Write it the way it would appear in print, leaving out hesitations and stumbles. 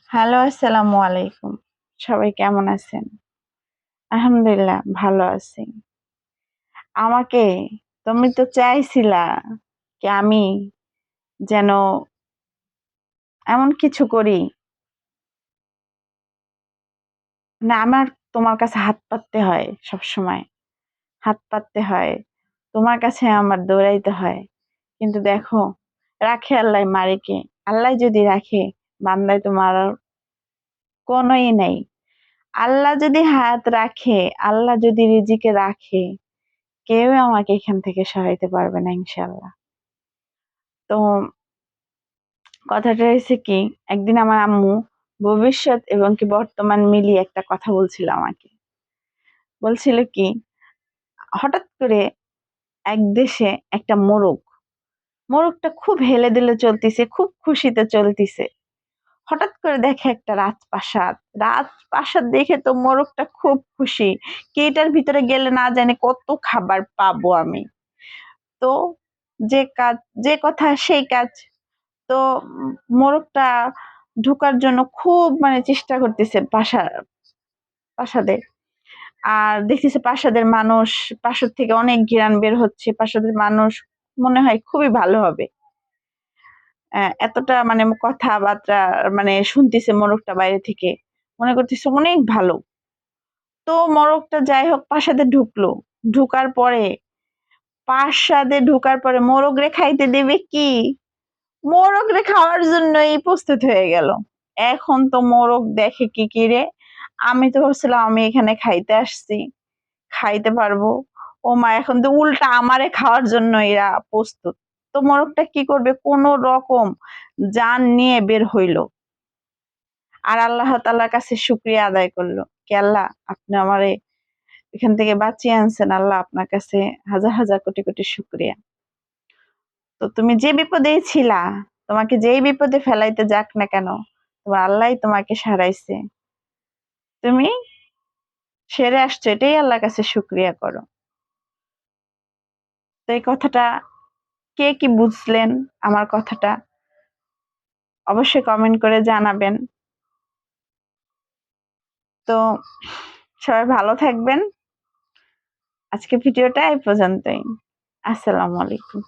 Hello, আসসালামু আলাইকুম। সবাই কেমন আছেন? আলহামদুলিল্লাহ ভালো আছি। আমাকে তুমি তো চাইছিলা কি আমি যেন এমন কিছু করি, না আমার তোমার কাছে হাত পাততে হয় সবসময়। হাত পাততে হয়। তোমার কাছে আমার দৌড়াইতে হয়। কিন্তু দেখো, রাখে আল্লাহ মারে কে? আল্লাহ যদি রাখে, বান্দায় তো মারার কোনোই নাই। আল্লাহ যদি হাত রাখে, আল্লাহ যদি রিজিকে রাখে, কেউ আমাকে এখান থেকে সরাইতে পারবে না ইনশাআল্লাহ। তো কথাটা হয়েছে কি, একদিন আমার আম্মু ভবিষ্যৎ এবং কি বর্তমান মিলিয়ে একটা কথা বলছিল আমাকে। বলছিল কি, হঠাৎ করে এক দেশে একটা মোরগটা খুব হেলে দুলে চলতিছে, খুব খুশিতে চলতিছে। হঠাৎ করে দেখে একটা রাজপ্রাসাদ দেখে তো মোরগটা খুব খুশি, কি এটার ভিতরে গেলে না জানি কত খাবার পাবো আমি। তো যে কাজ, যে কথা সেই কাজ। তো মোরগটা ঢোকার জন্য খুব মানে চেষ্টা করতেছে প্রাসাদে। আর দেখতেছে প্রাসাদের মানুষ, প্রাসাদ থেকে অনেক ঘ্রাণ বের হচ্ছে, প্রাসাদের মানুষ মনে হয় খুবই ভালো হবে। এতটা মানে কথাবার্তা মানে শুনতেছে মোরগটা বাইরে থেকে, মনে করতেছে অনেক ভালো। তো মোরগটা যাই হোক প্রাসাদে ঢুকলো। ঢুকার পরে প্রাসাদে ঢুকার পরে মোরগরে খাইতে দেবে কি? মোরগরে খাওয়ার জন্যই প্রস্তুত হয়ে গেল। এখন তো মোরগ দেখে কি কি রে, আমি তো ভাবছিলাম আমি এখানে খাইতে আসছি, খাইতে পারবো। ও মা, এখন তো উল্টা আমারে খাওয়ার জন্য এরা প্রস্তুত। তো মোরগটা কি করবে, কোন রকম জান নিয়ে বের হইলো। আর আল্লাহ তাআলার কাছে শুকরিয়া আদায় করলো, কি আল্লাহ আপনি আমারে এখান থেকে বাঁচিয়ে আনছেন, আল্লাহ আপনার কাছে হাজার হাজার কোটি কোটি শুকরিয়া। তো তুমি যে বিপদেই ছিলা, তোমাকে যেই বিপদে ফেলাইতে যাক না কেন, তোমার আল্লাহই তোমাকে সারাইছে। তুমি সেরে আসছো, এটাই আল্লাহর কাছে শুকরিয়া করো। তো এই কথাটা কে কি বুঝলেন, আমার কথাটা অবশ্যই কমেন্ট করে জানাবেন। তো সবাই ভালো থাকবেন। আজকে ভিডিওটা এই পর্যন্তই। আসসালামু আলাইকুম।